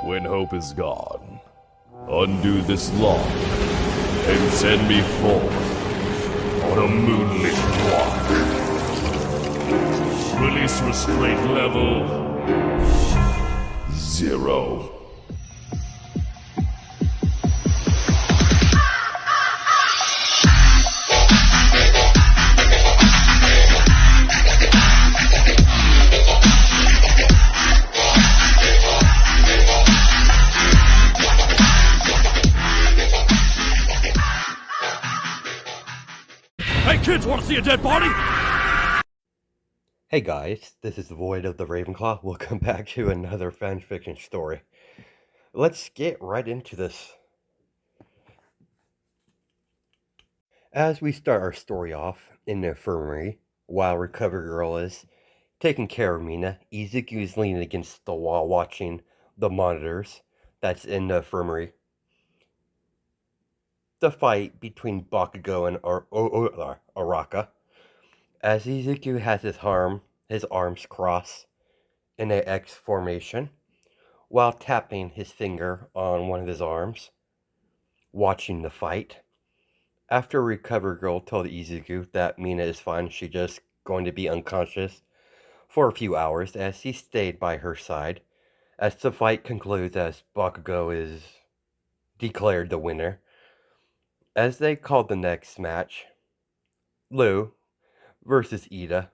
When hope is gone, undo this lock and send me forth on a moonlit walk. Release restraint level 0. Hey kids, wanna see a dead body? Hey guys, this is the Void of the Ravenclaw. Welcome back to another fanfiction story. Let's get right into this. As we start our story off in the infirmary, while Recover Girl is taking care of Mina, Izuku is leaning against the wall watching the monitors that's in the infirmary. The fight between Bakugo and Araka. As Izuku has his arms crossed in a X formation, while tapping his finger on one of his arms, watching the fight. After Recover Girl told Izuku that Mina is fine, she's just going to be unconscious for a few hours, as he stayed by her side, as the fight concludes as Bakugo is declared the winner. As they called the next match, Lu versus Ida.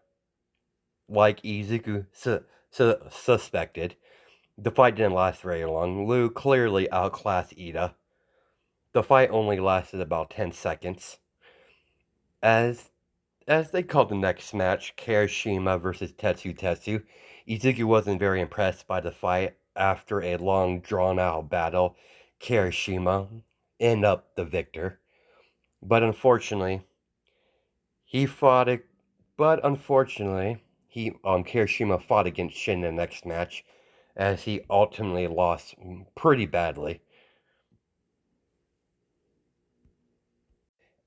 Like Izuku suspected, the fight didn't last very long. Lu clearly outclassed Ida. The fight only lasted about 10 seconds. As they called the next match, Kirishima versus Tetsu, Izuku wasn't very impressed by the fight. After a long, drawn-out battle, Kirishima ended up the victor. But unfortunately, Kirishima fought against Shin in the next match, as he ultimately lost pretty badly.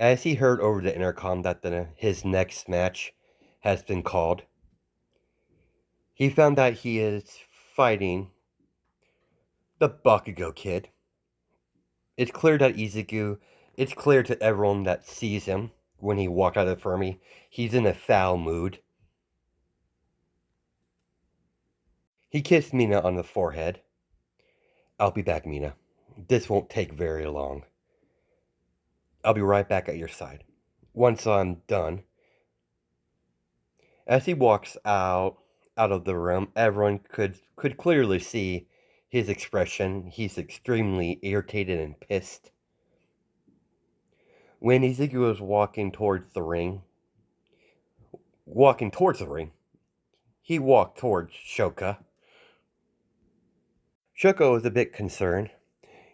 As he heard over the intercom that his next match has been called, he found that he is fighting the Bakugo kid. It's clear to everyone that sees him when he walked out of the infirmary, he's in a foul mood. He kissed Mina on the forehead. I'll be back, Mina. This won't take very long. I'll be right back at your side. Once I'm done. As he walks out of the room, everyone could clearly see his expression. He's extremely irritated and pissed. When Izuku was walking towards the ring, he walked towards Shoka. Shoka was a bit concerned.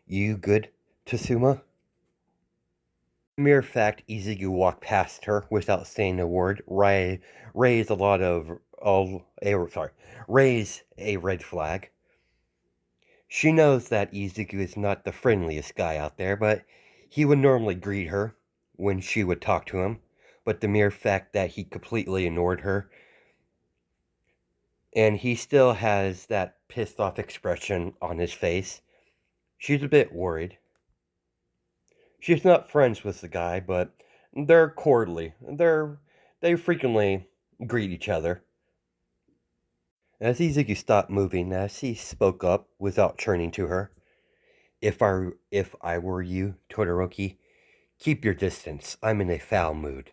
You good, Tsuma? Mere fact Izuku walked past her without saying a word raised a red flag. She knows that Izuku is not the friendliest guy out there, but he would normally greet her when she would talk to him. But the mere fact that he completely ignored her, and he still has that pissed off expression on his face, she's a bit worried. She's not friends with the guy, but they're cordially. They frequently greet each other. As Izuku stopped moving, as he spoke up without turning to her, If I were you, Todoroki, keep your distance. I'm in a foul mood.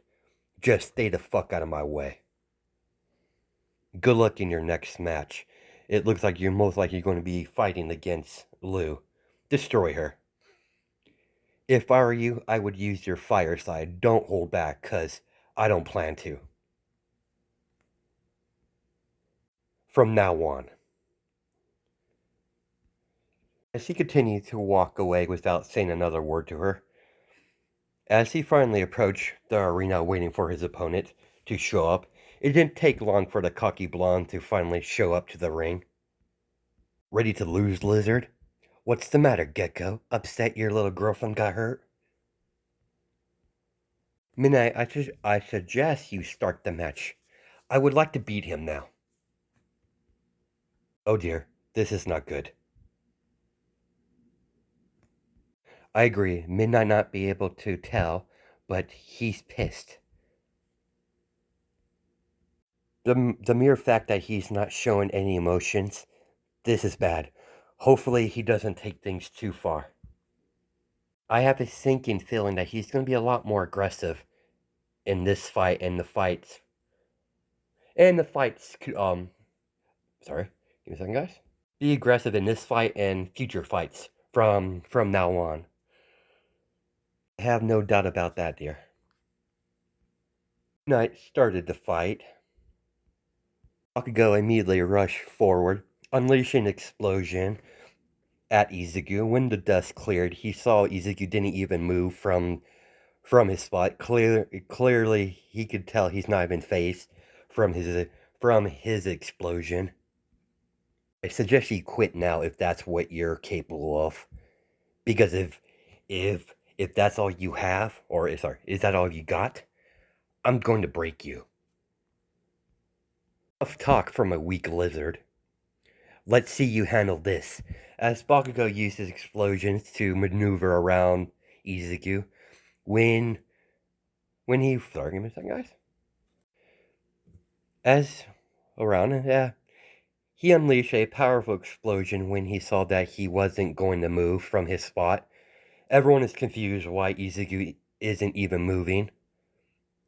Just stay the fuck out of my way. Good luck in your next match. It looks like you're most likely going to be fighting against Lu. Destroy her. If I were you, I would use your fire side. Don't hold back, 'cause I don't plan to. From now on. As he continued to walk away without saying another word to her, as he finally approached the arena waiting for his opponent to show up, it didn't take long for the cocky blonde to finally show up to the ring. Ready to lose, lizard? What's the matter, Gecko? Upset your little girlfriend got hurt? Midnight, I suggest you start the match. I would like to beat him now. Oh dear, this is not good. I agree. Mid might not be able to tell, but he's pissed. The mere fact that he's not showing any emotions, this is bad. Hopefully he doesn't take things too far. I have a sinking feeling that he's going to be a lot more aggressive in this fight and the fights. And the fights, sorry, give me a second, guys. Be aggressive in this fight and future fights from now on. I have no doubt about that, dear. Knight started the fight. Bakugo immediately rushed forward, unleashing an explosion at Izuku. When the dust cleared, he saw Izuku didn't even move from his spot. Clearly, he could tell he's not even phased from his explosion. I suggest you quit now if that's what you're capable of, because if that's all you have, or sorry, is that all you got? I'm going to break you. Tough talk from a weak lizard. Let's see you handle this. As Bakugo used his explosions to maneuver around Izuku, when he sorry, give me a second, guys. As around, he unleashed a powerful explosion when he saw that he wasn't going to move from his spot. Everyone is confused why Izuku isn't even moving,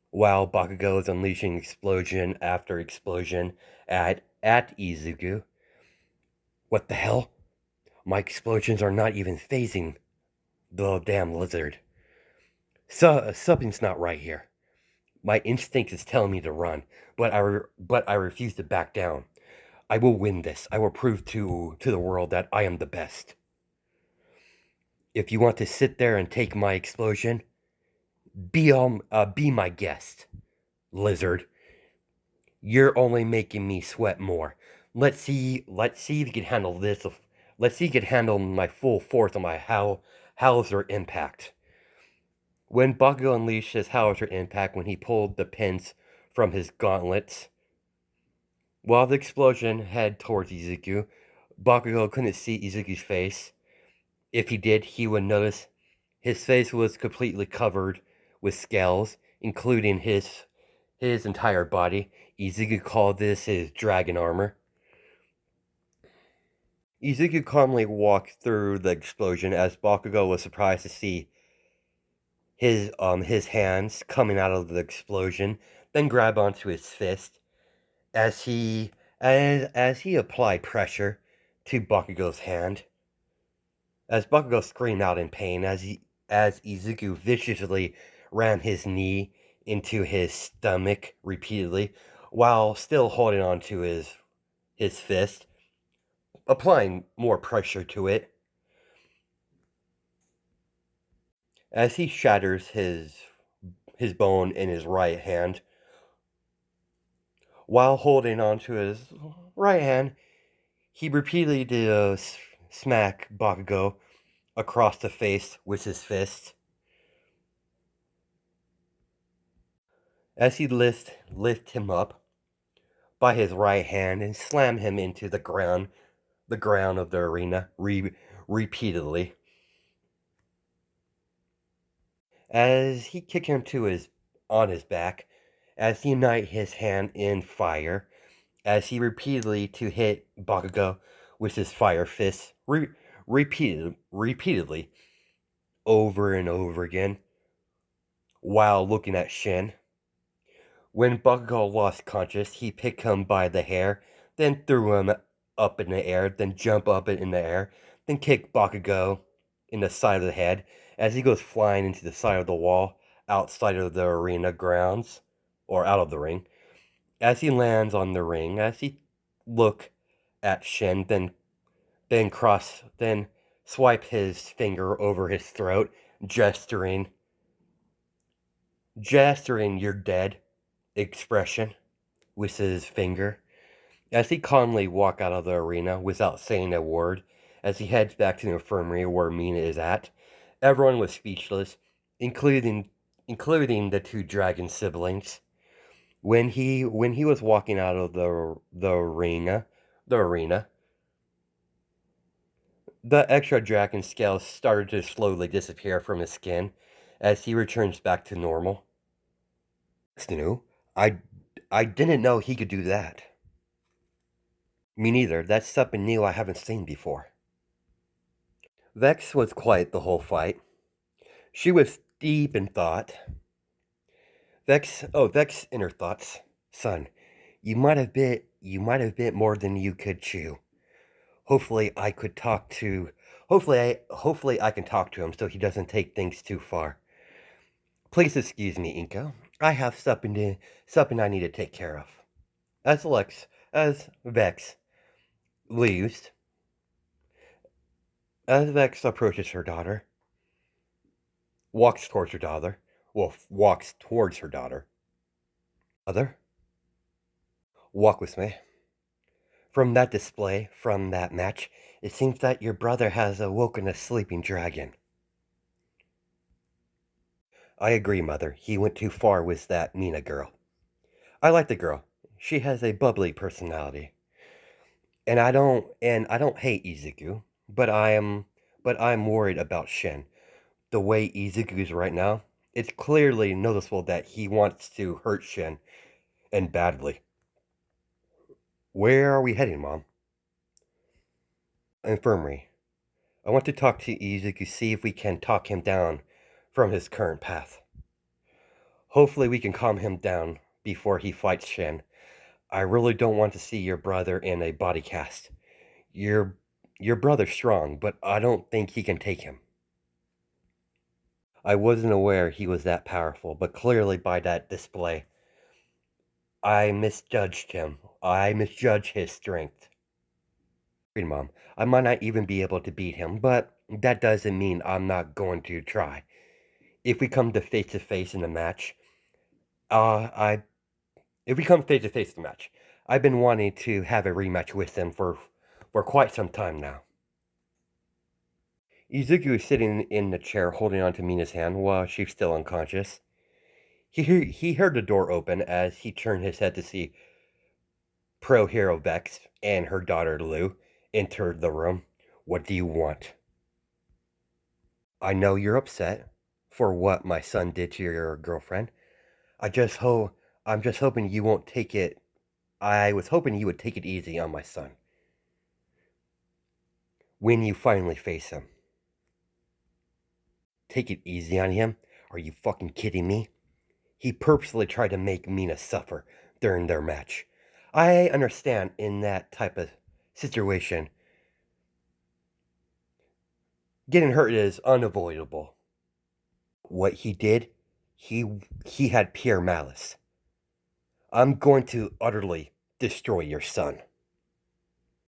while Bakugo is unleashing explosion after explosion at Izuku. What the hell? My explosions are not even phasing the damn lizard. So something's not right here. My instinct is telling me to run, but I refuse to back down. I will win this. I will prove to the world that I am the best. If you want to sit there and take my explosion, be my guest, lizard. You're only making me sweat more. Let's see if you can handle this. Let's see if you can handle my full force of my Howitzer impact. When Bakugo unleashed his Howitzer impact, when he pulled the pins from his gauntlets, while the explosion headed towards Izuku, Bakugo couldn't see Izuku's face. If he did, he would notice his face was completely covered with scales, including his entire body. Izuku called this his dragon armor. Izuku calmly walked through the explosion as Bakugo was surprised to see his hands coming out of the explosion, then grab onto his fist as he applied pressure to Bakugo's hand. As Bakugo screamed out in pain as Izuku viciously rammed his knee into his stomach repeatedly while still holding on to his fist, applying more pressure to it. As he shatters his bone in his right hand, while holding on to his right hand, he repeatedly smack Bakugo across the face with his fist. As he lift him up by his right hand and slam him into the ground of the arena repeatedly. As he kicked him on his back, as he united his hand in fire, as he repeatedly to hit Bakugo with his fire fist, repeatedly, over and over again, while looking at Shin. When Bakugo lost conscious, he picked him by the hair, then threw him up in the air, then jumped up in the air, then kicked Bakugo in the side of the head as he goes flying into the side of the wall outside of the arena grounds, or out of the ring. As he lands on the ring, as he look at Shin, then swipe his finger over his throat, gesturing "you're dead" expression with his finger. As he calmly walks out of the arena without saying a word, as he heads back to the infirmary where Mina is at, everyone was speechless, including the two dragon siblings. When he was walking out of the arena, The extra dragon scales started to slowly disappear from his skin as he returns back to normal. That's new. I, I didn't know he could do that. Me neither. That's something new I haven't seen before. Vex was quiet the whole fight. She was deep in thought. Vex inner thoughts. Son, you might have bit more than you could chew. Hopefully I could talk to hopefully I can talk to him so he doesn't take things too far. Please excuse me, Inko. I have something I need to take care of. As Vex leaves, as Vex approaches her daughter, walks towards her daughter, walks towards her daughter. Mother, walk with me. From that display, from that match, it seems that your brother has awoken a sleeping dragon. I agree, Mother. He went too far with that Mina girl. I like the girl. She has a bubbly personality. And I don't hate Izuku, but I'm worried about Shin. The way Izuku is right now, it's clearly noticeable that he wants to hurt Shin, and badly. Where are we heading, Mom? Infirmary. I want to talk to Izuku, see if we can talk him down from his current path. Hopefully we can calm him down before he fights Shin. I really don't want to see your brother in a body cast. Your brother's strong, but I don't think he can take him. I wasn't aware he was that powerful, but clearly by that display, I misjudged him. I misjudged his strength. Mom, I might not even be able to beat him, but that doesn't mean I'm not going to try. If we come to face in a match, I if we come face to face in the match, I've been wanting to have a rematch with him for quite some time now. Izuku is sitting in the chair holding on to Mina's hand while she's still unconscious. He heard the door open as he turned his head to see Pro Hero Vex and her daughter Lu enter the room. What do you want? I know you're upset for what my son did to your girlfriend. I'm just hoping you won't take it. I was hoping you would take it easy on my son when you finally face him. Take it easy on him? Are you fucking kidding me? He purposely tried to make Mina suffer during their match. I understand in that type of situation, getting hurt is unavoidable. What he did, he had pure malice. I'm going to utterly destroy your son.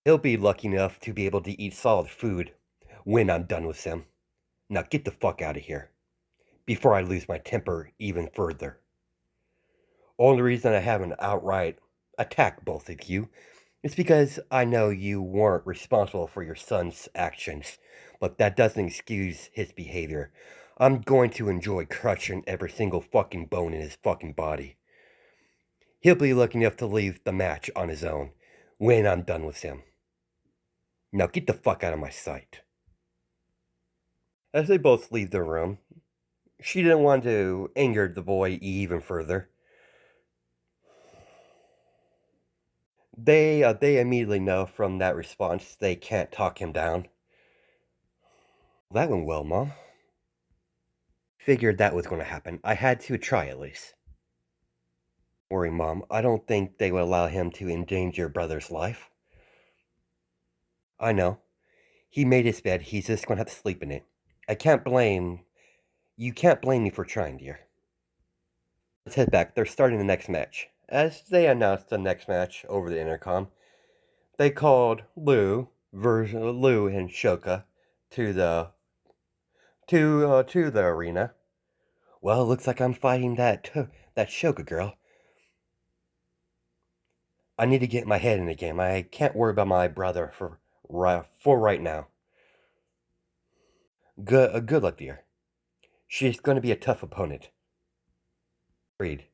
He'll be lucky enough to be able to eat solid food when I'm done with him. Now get the fuck out of here before I lose my temper even further. Only reason I haven't outright attacked both of you is because I know you weren't responsible for your son's actions, but that doesn't excuse his behavior. I'm going to enjoy crushing every single fucking bone in his fucking body. He'll be lucky enough to leave the match on his own when I'm done with him. Now get the fuck out of my sight. As they both leave the room, she didn't want to anger the boy even further. They immediately know from that response they can't talk him down. That went well, Mom. Figured that was going to happen. I had to try at least. Don't worry, Mom. I don't think they would allow him to endanger your brother's life. I know. He made his bed. He's just going to have to sleep in it. You can't blame me for trying, dear. Let's head back. They're starting the next match. As they announced the next match over the intercom, they called Lou and Shoka to the arena. Well, it looks like I'm fighting that Shoka girl. I need to get my head in the game. I can't worry about my brother for right now. Good luck, dear. She's going to be a tough opponent. Agreed.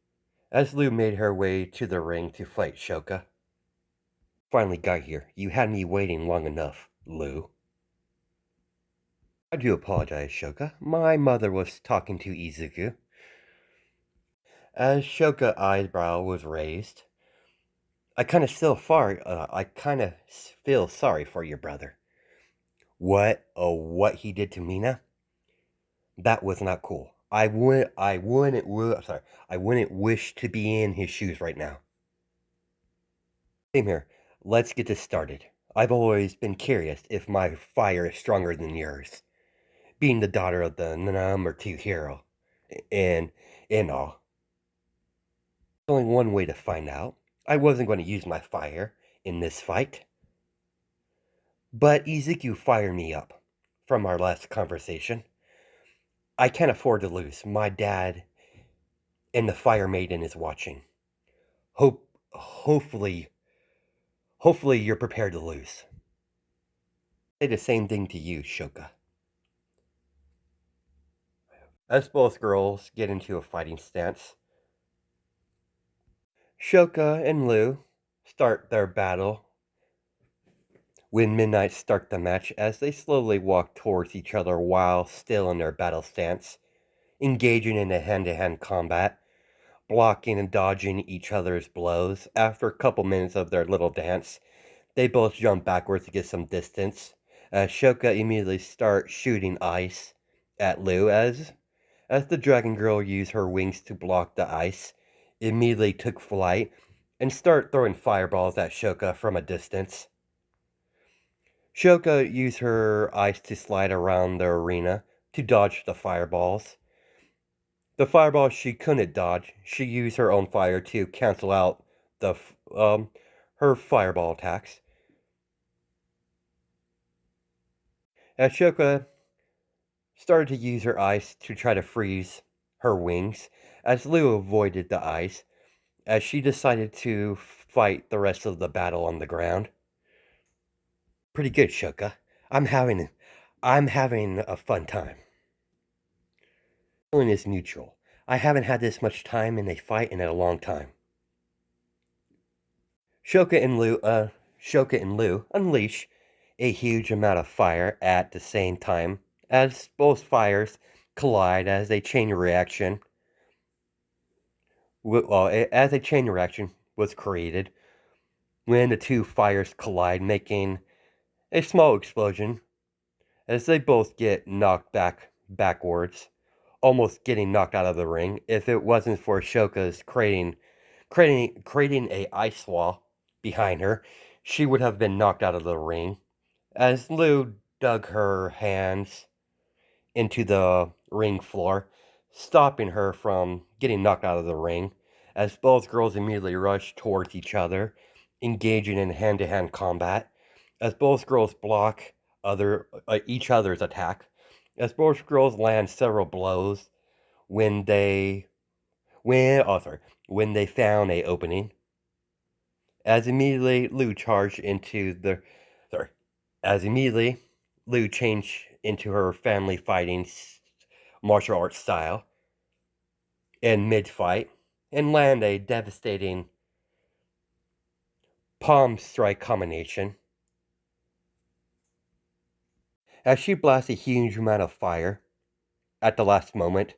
As Lou made her way to the ring to fight Shoka. Finally got here. You had me waiting long enough, Lou. I do apologize, Shoka. My mother was talking to Izuku. As Shoka's eyebrow was raised, I kind of feel sorry for your brother. What he did to Mina? That was not cool. I wouldn't wish to be in his shoes right now. Same here. Let's get this started. I've always been curious if my fire is stronger than yours, being the daughter of the number two hero, and all. Only one way to find out. I wasn't going to use my fire in this fight, but Ezekiel fired me up from our last conversation. I can't afford to lose. My dad and the Fire Maiden is watching. Hopefully, you're prepared to lose. Say the same thing to you, Shoka. As both girls get into a fighting stance, Shoka and Lu start their battle when Midnight start the match as they slowly walk towards each other while still in their battle stance, engaging in a hand-to-hand combat, blocking and dodging each other's blows. After a couple minutes of their little dance, they both jump backwards to get some distance. Shoka immediately starts shooting ice at Lu as the dragon girl used her wings to block the ice, immediately took flight and started throwing fireballs at Shoka from a distance. Shoka used her ice to slide around the arena to dodge the fireballs. The fireballs she couldn't dodge, she used her own fire to cancel out her fireball attacks. As Shoka started to use her ice to try to freeze her wings, as Lu avoided the ice, as she decided to fight the rest of the battle on the ground. Pretty good, Shoka. I'm having a fun time. Feeling is mutual. I haven't had this much time in a fight in a long time. Shoka and Lu unleash a huge amount of fire at the same time as both fires collide as a chain reaction. As a chain reaction was created when the two fires collide, making a small explosion as they both get knocked backwards, almost getting knocked out of the ring. If it wasn't for Shoka's creating a ice wall behind her, she would have been knocked out of the ring. As Lu dug her hands into the ring floor, stopping her from getting knocked out of the ring, as both girls immediately rush towards each other, engaging in hand-to-hand combat, as both girls block each other's attack, as both girls land several blows when they when they found a opening. As immediately Lu charged into the sorry, as immediately Lu changed into her family fighting martial arts style in mid-fight and land a devastating palm strike combination. As she blasts a huge amount of fire at the last moment,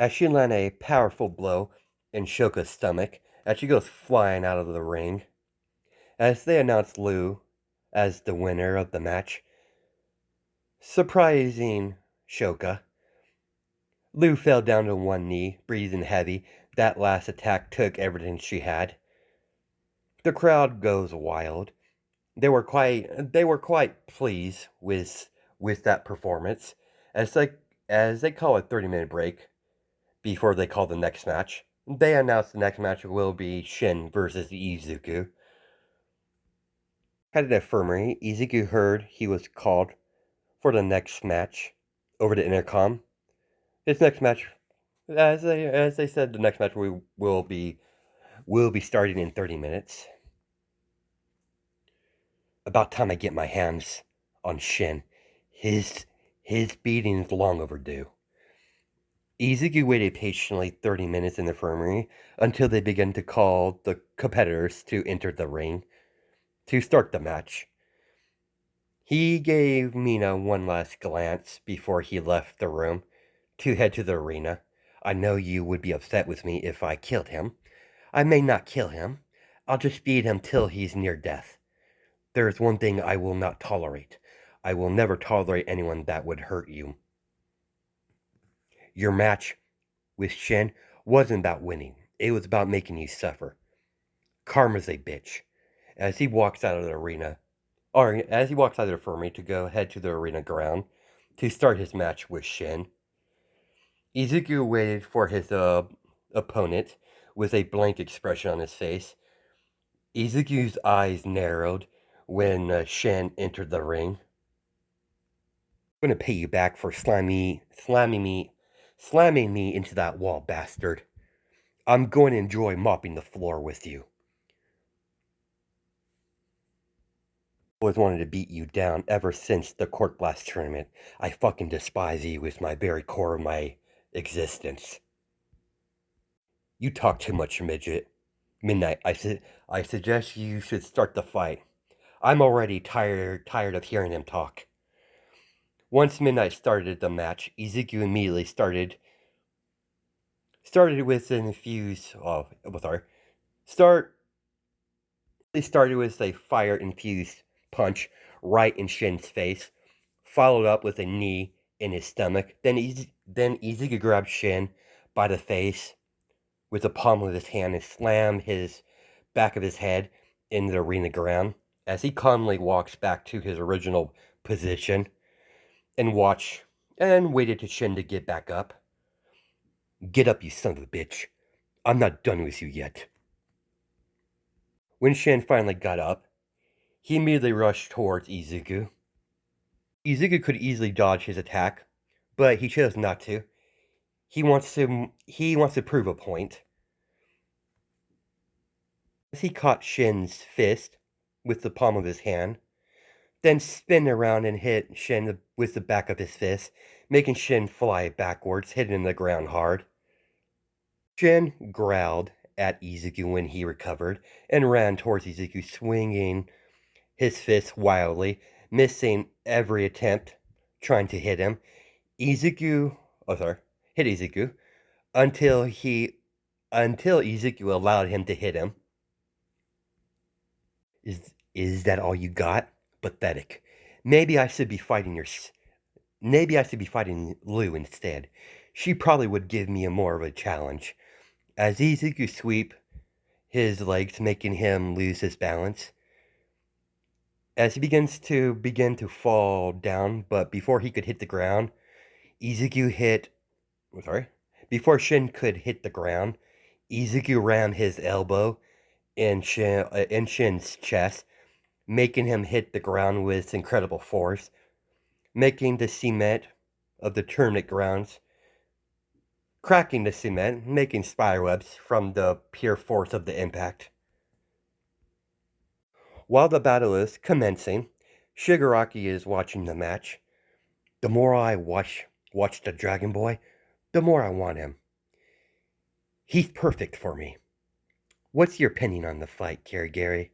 as she lands a powerful blow in Shoka's stomach, as she goes flying out of the ring, as they announce Lu as the winner of the match, surprising Shoka. Lu fell down to one knee, breathing heavy. That last attack took everything she had. The crowd goes wild. They were quite pleased with that performance, as they call a 30-minute break before they call the next match. They announced the next match will be Shin versus Izuku. At an infirmary, Izuku heard he was called for the next match over the intercom. This next match, as they said, the next match will be starting in 30 minutes. About time I get my hands on Shin. His beating is long overdue. Izuku waited patiently 30 minutes in the infirmary until they began to call the competitors to enter the ring to start the match. He gave Mina one last glance before he left the room to head to the arena. I know you would be upset with me if I killed him. I may not kill him. I'll just beat him till he's near death. There is one thing I will not tolerate. I will never tolerate anyone that would hurt you. Your match with Shen wasn't about winning. It was about making you suffer. Karma's a bitch. As he walks out of the arena, or as he walks out of the infirmary to go head to the arena ground to start his match with Shen, Izuku waited for his opponent with a blank expression on his face. Izuku's eyes narrowed when Shen entered the ring. I'm gonna pay you back for slamming me into that wall, bastard. I'm going to enjoy mopping the floor with you. Always wanted to beat you down ever since the Court Blast tournament. I fucking despise you with my very core of my existence. You talk too much, midget. Midnight, I suggest you should start the fight. I'm already tired of hearing him talk. Once Midnight started the match, Izuku immediately started with an infused. Oh, sorry. They started with a fire infused punch right in Shin's face, followed up with a knee in his stomach. Then Izuku grabbed Shin by the face with the palm of his hand and slammed his back of his head into the arena ground as he calmly walks back to his original position and waited to Shin to get back up. Get up, you son of a bitch. I'm not done with you yet. When Shin finally got up, he immediately rushed towards Izuku. Izuku could easily dodge his attack, but he chose not to. He wants to prove a point. As he caught Shin's fist with the palm of his hand, then spin around and hit Shin with the back of his fist, making Shin fly backwards, hitting the ground hard. Shin growled at Izuku when he recovered and ran towards Izuku, swinging his fist wildly, missing every attempt trying to hit him. Hit Izuku until Izuku allowed him to hit him. Is that all you got? Pathetic. Maybe I should be fighting Lou instead. She probably would give me more of a challenge. As Izuku sweep his legs, making him lose his balance. As he begin to fall down, but before he could hit the ground, before Shin could hit the ground, Izuku rammed his elbow in Shin's chest, making him hit the ground with incredible force, making the cement of the tournament grounds, cracking the cement, making spiderwebs from the pure force of the impact. While the battle is commencing, Shigaraki is watching the match. The more I watch the Dragon Boy, the more I want him. He's perfect for me. What's your opinion on the fight, Gary?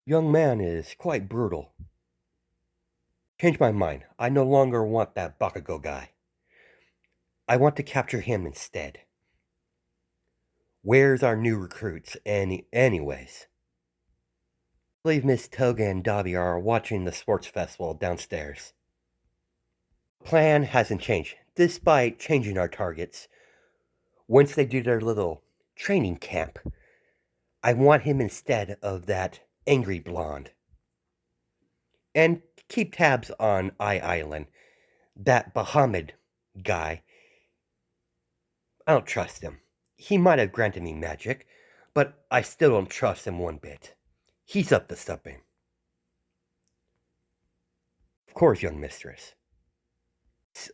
Young man is quite brutal. Change my mind. I no longer want that Bakugo guy. I want to capture him instead. Where's our new recruits, anyways? I believe Miss Toga and Dabi are watching the sports festival downstairs. Plan hasn't changed, despite changing our targets. Once they do their little training camp, I want him instead of that angry blonde. And keep tabs on Island. That Bahamid guy. I don't trust him. He might have granted me magic, but I still don't trust him one bit. He's up to something. Of course, young mistress.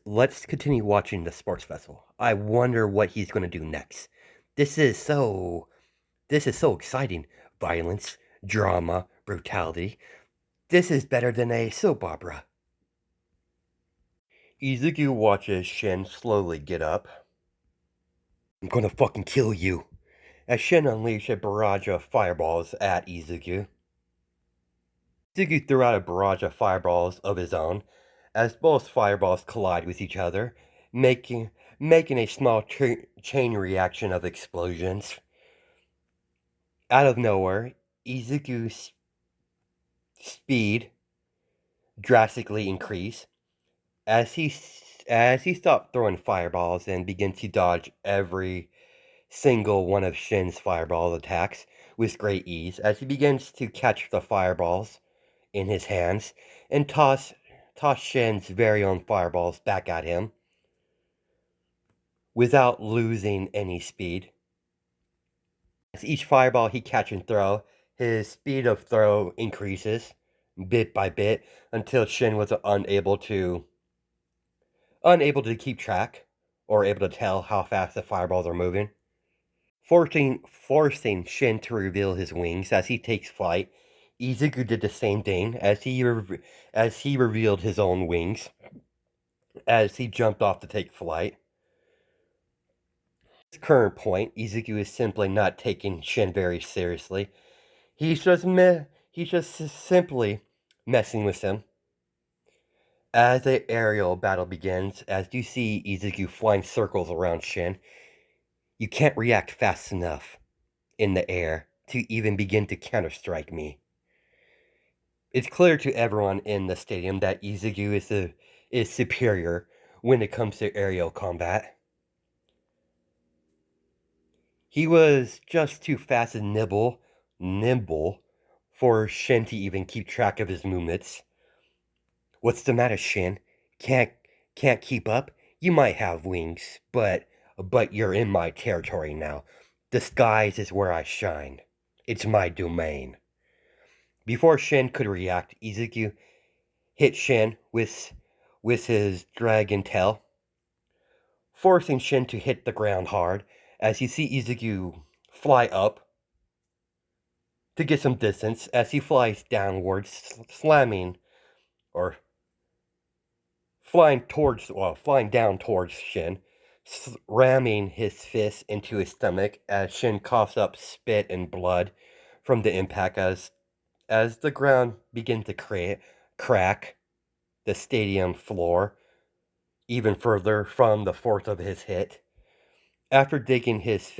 Let's continue watching the sports festival. I wonder what he's going to do next. This is so exciting. Violence, drama, brutality. This is better than a soap opera. Izuku watches Shin slowly get up. I'm gonna fucking kill you. As Shin unleashed a barrage of fireballs at Izuku. Izuku threw out a barrage of fireballs of his own, as both fireballs collide with each other, making making a small chain reaction of explosions. Out of nowhere, Izuku's speed drastically increased as he stopped throwing fireballs and began to dodge every single one of Shin's fireball attacks with great ease as he begins to catch the fireballs in his hands and toss Shin's very own fireballs back at him without losing any speed. As each fireball he catch and throw, his speed of throw increases bit by bit until Shin was unable to keep track or able to tell how fast the fireballs are moving, forcing Shin to reveal his wings as he takes flight. Izuku did the same thing as he revealed his own wings as he jumped off to take flight. At this current point, Izuku is simply not taking Shin very seriously. He's just simply messing with him. As the aerial battle begins, as you see Izuku flying circles around Shin, you can't react fast enough in the air to even begin to counter-strike me. It's clear to everyone in the stadium that Izuku is superior when it comes to aerial combat. He was just too fast and nimble for Shin to even keep track of his movements. What's the matter, Shin? Can't keep up? You might have wings, but you're in my territory now. The skies is where I shine. It's my domain. Before Shin could react, Izuku hit Shin with his dragon tail, forcing Shin to hit the ground hard as you see Izuku fly up to get some distance as he flies downwards, slamming or flying down towards Shin, ramming his fist into his stomach as Shin coughs up spit and blood from the impact as the ground begins to crack the stadium floor even further from the force of his hit. After digging his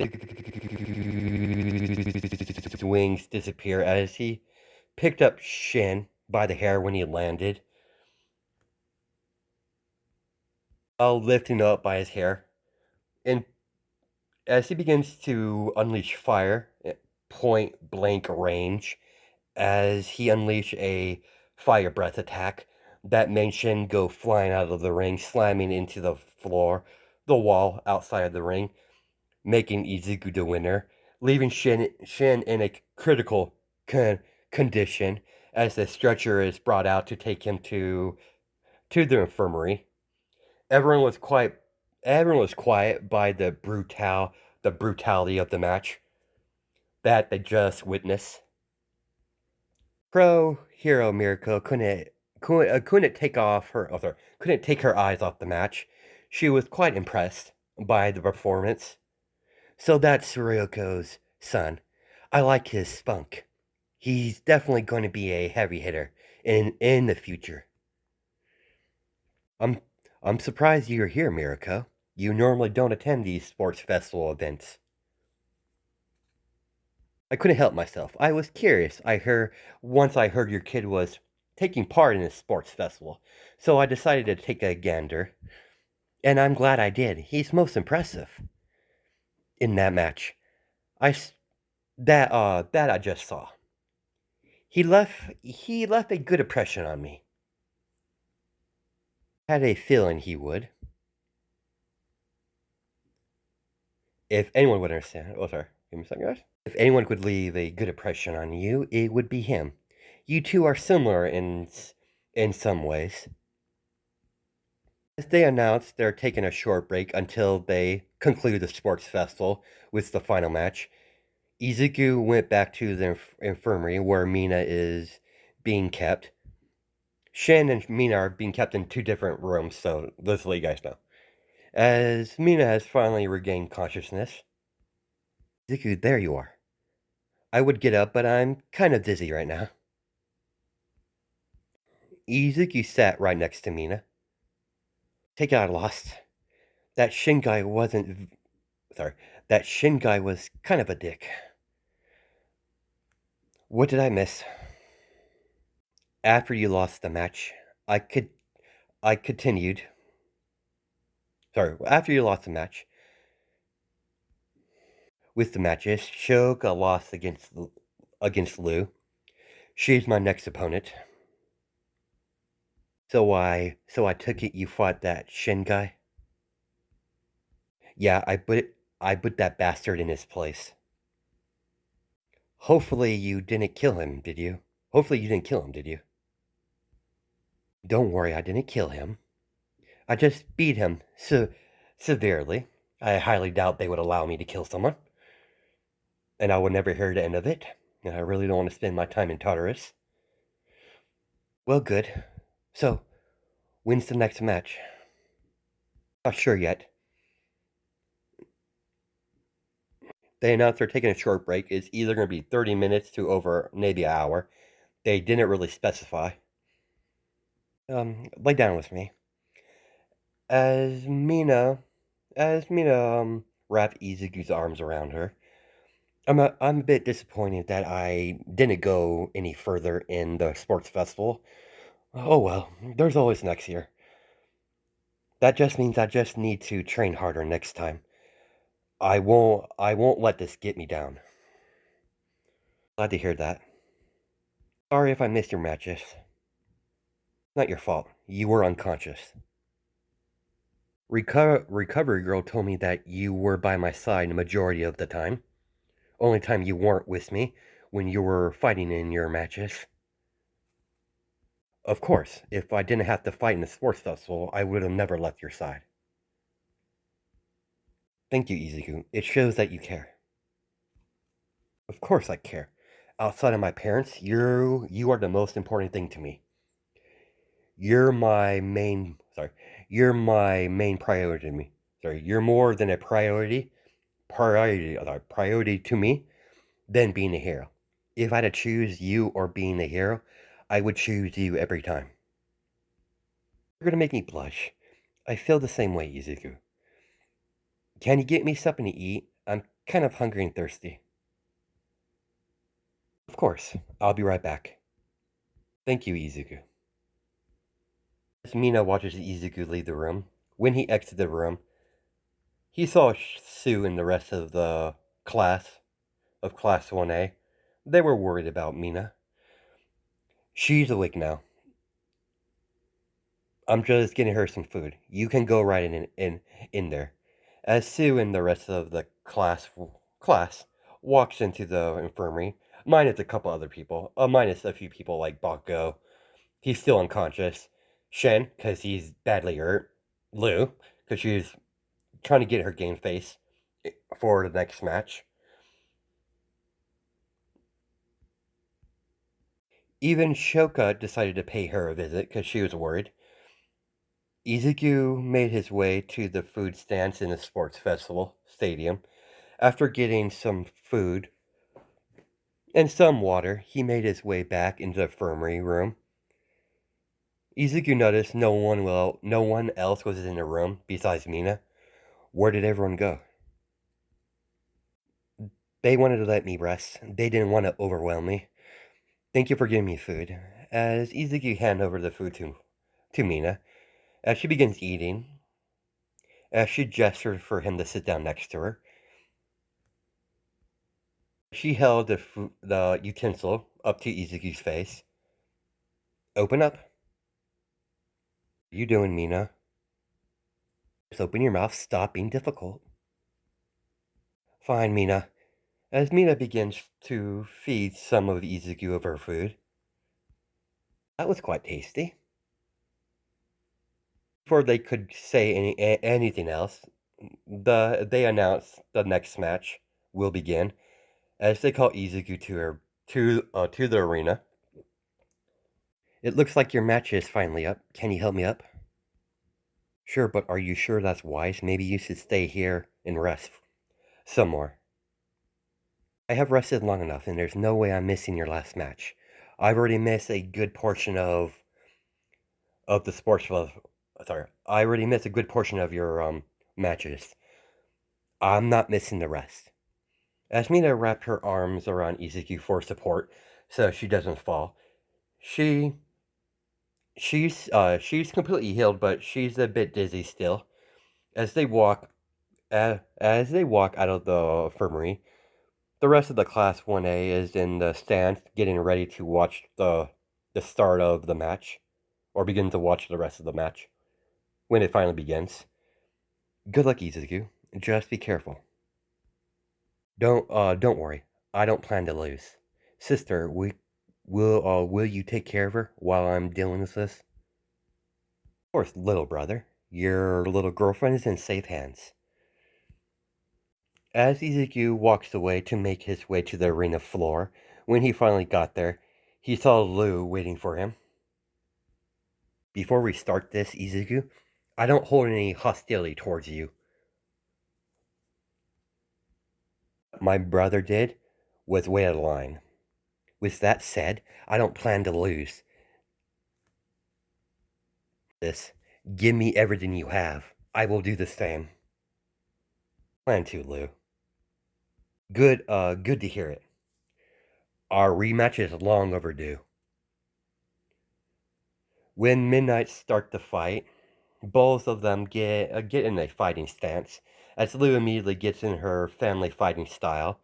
wings disappear as he picked up Shin by the hair when he landed, while lifting up by his hair. And as he begins to unleash fire at point blank range, as he unleashed a fire breath attack that made Shin go flying out of the ring, slamming into the wall outside of the ring, making Izuku the winner, leaving Shin in a critical condition as the stretcher is brought out to take him to the infirmary. Everyone was quiet by the brutality of the match that they just witnessed. Pro Hero Miracle couldn't take her eyes off the match. She was quite impressed by the performance. So that's Ryoko's son. I like his spunk. He's definitely going to be a heavy hitter in the future. I'm surprised you're here, Mirako. You normally don't attend these sports festival events. I couldn't help myself. I was curious. Once I heard your kid was taking part in a sports festival, so I decided to take a gander. And I'm glad I did. He's most impressive in that match. That I just saw. He left a good impression on me. Had a feeling he would. If anyone would understand. Oh, sorry. Give me a second, guys. If anyone could leave a good impression on you, it would be him. You two are similar in some ways. As they announced, they're taking a short break until they conclude the sports festival with the final match. Izuku went back to the infirmary where Mina is being kept. Shin and Mina are being kept in two different rooms, so let's let you guys know. As Mina has finally regained consciousness. Izuku, there you are. I would get up, but I'm kind of dizzy right now. Izuku sat right next to Mina. Take it I lost. That Shin guy wasn't. Sorry. That Shin guy was kind of a dick. What did I miss? After you lost the match, I could. I continued. Sorry. After you lost the match, with the matches, Shoka lost against Lou. She's my next opponent. So I took it you fought that Shin guy? Yeah, I put that bastard in his place. Hopefully you didn't kill him, did you? Hopefully you didn't kill him, did you? Don't worry, I didn't kill him. I just beat him severely. I highly doubt they would allow me to kill someone. And I would never hear the end of it. And I really don't want to spend my time in Tartarus. Well, good. So, when's the next match? Not sure yet. They announced they're taking a short break. It's either going to be 30 minutes to over maybe an hour. They didn't really specify. Lay down with me. As Mina, wrapped Izuku's arms around her, I'm a bit disappointed that I didn't go any further in the sports festival. Oh well, there's always next year. That just means I just need to train harder next time. I won't let this get me down. Glad to hear that. Sorry if I missed your matches. Not your fault. You were unconscious. Recovery girl told me that you were by my side the majority of the time. Only time you weren't with me when you were fighting in your matches. Of course, if I didn't have to fight in the sports festival, I would have never left your side. Thank you, Izuku. It shows that you care. Of course I care. Outside of my parents, you are the most important thing to me. You're my main you're my main priority to me. Sorry, you're more than a priority to me than being a hero. If I had to choose you or being a hero, I would choose you every time. You're gonna make me blush. I feel the same way, Izuku. Can you get me something to eat? I'm kind of hungry and thirsty. Of course, I'll be right back. Thank you, Izuku. As Mina watches Izuku leave the room, when he exited the room, he saw Sue and the rest of the class of Class 1A. They were worried about Mina. She's awake now. I'm just getting her some food. You can go right in there. As Sue and the rest of the class walks into the infirmary, minus a couple other people, minus a few people like Bakugo. He's still unconscious. Shen, because he's badly hurt. Lou, because she's trying to get her game face for the next match. Even Shoka decided to pay her a visit because she was worried. Izuku made his way to the food stands in the sports festival stadium. After getting some food and some water, he made his way back into the infirmary room. Izuku noticed no one else was in the room besides Mina. Where did everyone go? They wanted to let me rest. They didn't want to overwhelm me. Thank you for giving me food. As Izuku handed over the food to Mina, as she begins eating, as she gestured for him to sit down next to her, she held the utensil up to Izuku's face. Open up. What are you doing, Mina? Just open your mouth. Stop being difficult. Fine, Mina. As Mina begins to feed some of Izuku of her food. That was quite tasty. Before they could say anything else, they announced the next match will begin as they call Izuku to the arena. It looks like your match is finally up. Can you help me up? Sure, but are you sure that's wise? Maybe you should stay here and rest some more. I have rested long enough, and there's no way I'm missing your last match. I've already missed a good portion of of the sports. Sorry, I already missed a good portion of your matches. I'm not missing the rest. Asmina wrapped her arms around Izuku for support, so she doesn't fall. She's completely healed, but she's a bit dizzy still. As they walk, as they walk out of the infirmary, the rest of the Class 1A is in the stands getting ready to watch the start of the match, or begin to watch the rest of the match when it finally begins. Good luck, Izuku. Just be careful. Don't worry. I don't plan to lose. Sister, will you take care of her while I'm dealing with this? Of course, little brother. Your little girlfriend is in safe hands. As Izuku walks away to make his way to the arena floor, when he finally got there, he saw Lou waiting for him. Before we start this, Izuku, I don't hold any hostility towards you. My brother did was wait a line. With that said, I don't plan to lose. This, give me everything you have. I will do the same. Plan to, Lou. Good to hear it. Our rematch is long overdue. When Midnight start the fight, both of them get in a fighting stance, as Lou immediately gets in her family fighting style,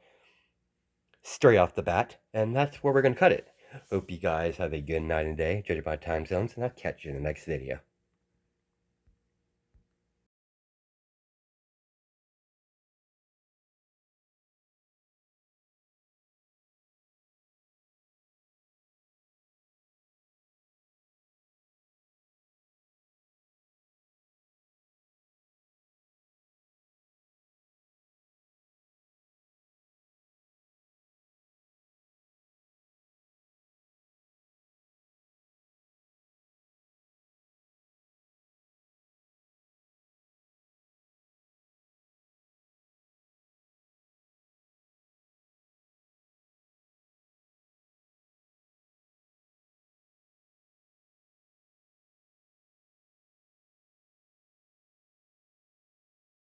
straight off the bat, and that's where we're going to cut it. Hope you guys have a good night and day, judging by time zones, and I'll catch you in the next video.